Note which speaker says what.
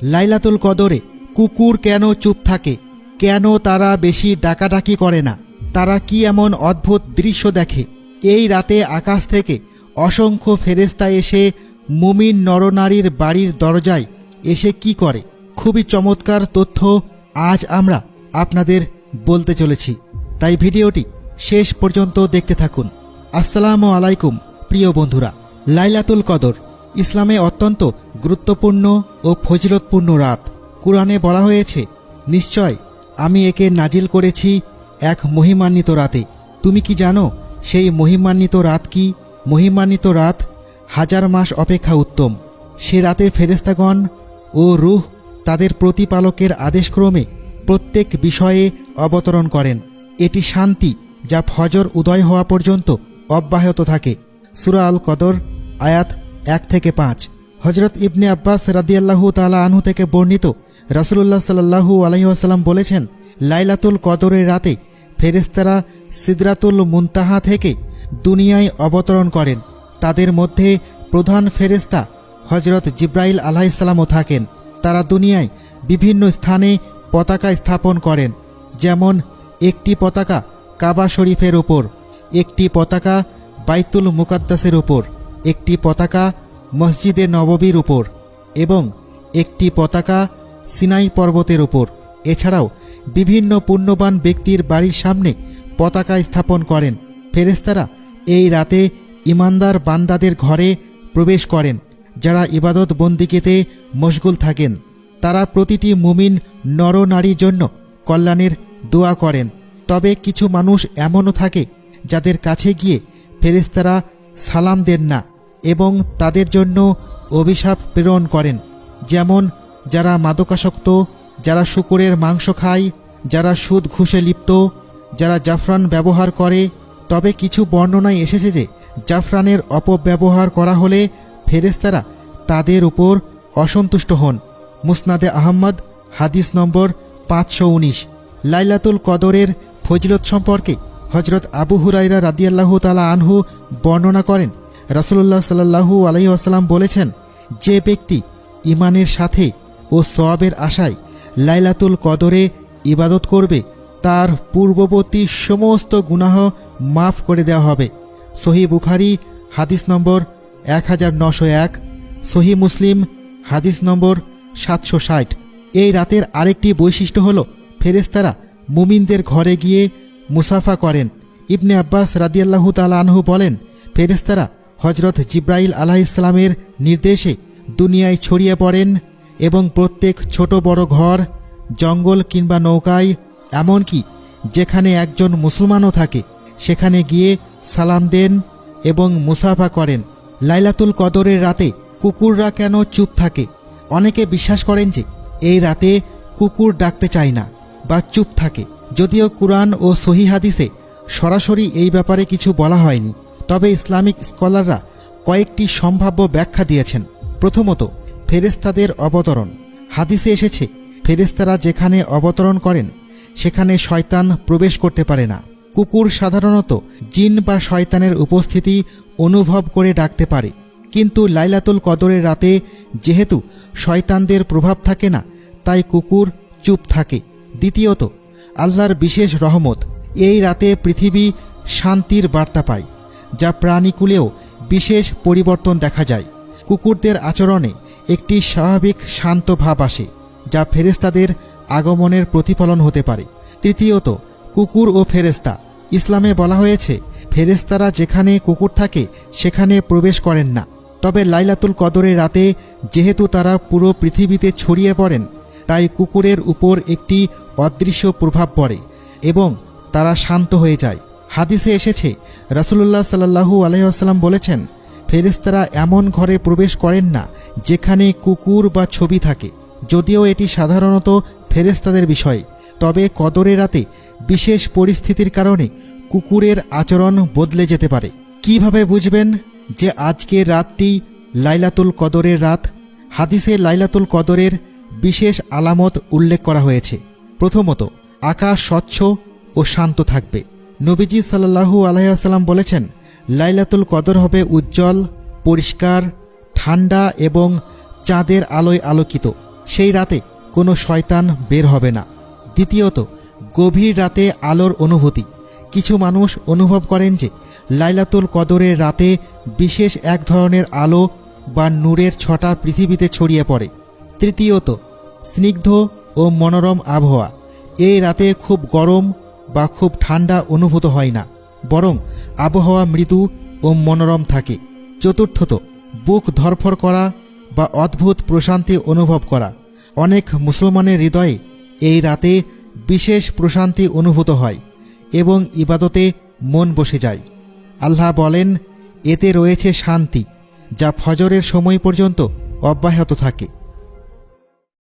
Speaker 1: লাইলাতুল কদরে কুকুর কেন চুপ থাকে? কেন তারা বেশি ডাকাডাকি করে না? তারা কি এমন অদ্ভুত দৃশ্য দেখে? এই রাতে আকাশ থেকে অসংখ্য ফেরেশতা এসে মুমিন নরনারীর বাড়ির দরজায় এসে কি করে? খুবই চমৎকার তথ্য আজ আমরা আপনাদের বলতে চলেছি, তাই ভিডিওটি শেষ পর্যন্ত দেখতে থাকুন। আসসালামু আলাইকুম প্রিয় বন্ধুরা। লাইলাতুল কদর ইসলামে অত্যন্ত গুরুত্বপূর্ণ ও ফজিলতপূর্ণ রাত। কুরআনে বলা হয়েছে, নিশ্চয় আমি একে নাজিল করেছি এক মহিমান্বিত রাতে। তুমি কি জানো সেই মহিমান্বিত রাত কি? মহিমান্বিত রাত হাজার মাস অপেক্ষা উত্তম। সে রাতে ফেরেশতাগণ ও রূহ তাদের প্রতিপালকের আদেশক্রমে প্রত্যেক বিষয়ে অবতরণ করেন। এটি শান্তি যা ফজর উদয় হওয়া পর্যন্ত অব্যাহত থাকে। সূরা আল কদর আয়াত 1-5। হযরত ইবনে আব্বাস রাদিয়াল্লাহু তাআলা আনহু থেকে বর্ণিত, রাসূলুল্লাহ সাল্লাল্লাহু আলাইহি ওয়াসাল্লাম বলেছেন, লাইলাতুল কদরের রাতে ফেরেশতারা সিদরাতুল মুনতাহা থেকে দুনিয়ায় অবতরণ করেন। তাদের মধ্যে প্রধান ফেরেশতা হযরত জিবরাইল আলাইহিস সালামও থাকেন। তারা দুনিয়ায় বিভিন্ন স্থানে পতাকা স্থাপন করেন, যেমন একটি পতাকা কাবা শরীফের উপর, একটি পতাকা বাইতুল মুকাদ্দাসের উপর, একটি পতাকা মসজিদে নববীর উপর এবং একটি পতাকা সিনাই পর্বতের উপর। এছাড়াও বিভিন্ন পুণ্যবান ব্যক্তির বাড়ির সামনে পতাকা স্থাপন করেন। ফেরেশতারা এই রাতে ঈমানদার বান্দাদের ঘরে প্রবেশ করেন, যারা ইবাদত বন্দিকেতে মশগুল থাকেন। তারা প্রতিটি মুমিন নরনারীর জন্য কল্যাণের দোয়া করেন। তবে কিছু মানুষ এমনও থাকে যাদের কাছে গিয়ে ফেরেশতারা সালাম দেন না এবং তাদের জন্য অভিশাপ প্রেরণ করেন, যেমন যারা মাদকাসক্ত, যারা শূকরের মাংস খায়, যারা সুদ ঘুষে লিপ্ত, যারা জাফরান ব্যবহার করে। তবে কিছু বর্ণনায় এসেছে যে জাফরানের অপব্যবহার করা হলে ফেরেশতারা তাদের উপর অসন্তুষ্ট হন। মুসনাদে আহমদ হাদিস নম্বর 519। লাইলাতুল কদরের ফজিলত সম্পর্কে হযরত আবু হুরায়রা রাদিয়াল্লাহু তাআলা আনহু বর্ণনা করেন, রাসূলুল্লাহ সাল্লাল্লাহু আলাইহি ওয়াসাল্লাম বলেছেন, যে ব্যক্তি ঈমানের সাথে ও সওয়াবের আশায় লাইলাতুল কদরে ইবাদত করবে, তার পূর্ববর্তী সমস্ত গুনাহ মাফ করে দেওয়া হবে। সহিহ বুখারী হাদিস নম্বর 1901, সহিহ মুসলিম হাদিস নম্বর 760। এই রাতের আরেকটি বৈশিষ্ট্য হল ফেরেশতারা মুমিনদের ঘরে গিয়ে মুসাফা করেন। ইবনে আব্বাস রাদিয়াল্লাহু তাআলা আনহু বলেন, ফেরেশতারা হযরত জিবরাইল আলাইহিস সালামের নির্দেশে দুনিয়ায় ছড়িয়ে পড়েন এবং প্রত্যেক ছোট বড় ঘর, জঙ্গল কিংবা নৌকায়, এমনকি যেখানে একজন মুসলমানও থাকে, সেখানে গিয়ে সালাম দেন এবং মুসাফা করেন। লাইলাতুল কদরের রাতে কুকুররা কেন চুপ থাকে? অনেকে বিশ্বাস করেন যে এই রাতে কুকুর ডাকতে চায় না বা চুপ থাকে। যদিও কুরআন ও সহিহ হাদিসে সরাসরি এই ব্যাপারে কিছু বলা হয়নি, তবে ইসলামিক স্কলাররা কয়েকটি সম্ভাব্য ব্যাখ্যা দিয়েছেন। প্রথমত, ফেরেশতাদের অবতরণ। হাদিসে এসেছে, ফেরেশতারা যেখানে অবতরণ করেন সেখানে শয়তান প্রবেশ করতে পারে না। কুকুর সাধারণত জিন বা শয়তানের উপস্থিতি অনুভব করে ডাকতে পারে, কিন্তু লাইলাতুল কদরের রাতে যেহেতু শয়তানদের প্রভাব থাকে না, তাই কুকুর চুপ থাকে। দ্বিতীয়ত, আল্লাহর বিশেষ রহমত। এই রাতে পৃথিবী শান্তির বার্তা পায়, যা প্রাণীকুলেও বিশেষ পরিবর্তন দেখা যায়। কুকুরদের আচরণে একটি স্বাভাবিক শান্ত ভাব আসে, যা ফেরেশতাদের আগমনের প্রতিফলন হতে পারে। তৃতীয়ত, কুকুর ও ফেরেশতা। ইসলামে বলা হয়েছে, ফেরেশতারা যেখানে কুকুর থাকে সেখানে প্রবেশ করেন না। তবে লাইলাতুল কদরের রাতে যেহেতু তারা পুরো পৃথিবীতে ছড়িয়ে পড়েন, তাই কুকুরের উপর একটি অদৃশ্য প্রভাব পড়ে এবং তারা শান্ত হয়ে যায়। হাদিসে এসেছে, রাসূলুল্লাহ সাল্লাল্লাহু আলাইহি ওয়াসাল্লাম বলেছেন, ফেরেশতারা এমন ঘরে প্রবেশ করেন না যেখানে কুকুর বা ছবি থাকে। যদিও এটি সাধারণত ফেরেশতাদের বিষয়, তবে কদরের রাতে বিশেষ পরিস্থিতির কারণে কুকুরের আচরণ বদলে যেতে পারে। কিভাবে বুঝবেন যে আজকের রাতটি লাইলাতুল কদরের রাত? হাদিসে লাইলাতুল কদরের বিশেষ আলামত উল্লেখ করা হয়েছে। প্রথমত, আকাশ স্বচ্ছ ও শান্ত থাকবে। নবীজি সাল্লাল্লাহু আলাইহি ওয়াসাল্লাম বলেছেন, লাইলাতুল কদর হবে উজ্জ্বল, পরিষ্কার, ঠান্ডা এবং চাঁদের আলোয় আলোকিত। সেই রাতে কোনো শয়তান বের হবে না। দ্বিতীয়ত, গভীর রাতে আলোর অনুভূতি। কিছু মানুষ অনুভব করেন যে লাইলাতুল কদরের রাতে বিশেষ এক ধরনের আলো বা নূরের ছটা পৃথিবীতে ছড়িয়ে পড়ে। তৃতীয়ত, স্নিগ্ধ ও মনোরম আবহাওয়া। এই রাতে খুব গরম বা খুব ঠান্ডা অনুভূত হয় না, বরং আবহাওয়া মৃদু ও মনোরম থাকে। চতুর্থত, বুক ধরফর করা বা অদ্ভুত প্রশান্তি অনুভব করা। অনেক মুসলমানের হৃদয়ে এই রাতে বিশেষ প্রশান্তি অনুভূত হয় এবং ইবাদতে মন বসে যায়। আল্লাহ বলেন, এতে রয়েছে শান্তি যা ফজরের সময় পর্যন্ত অব্যাহত থাকে।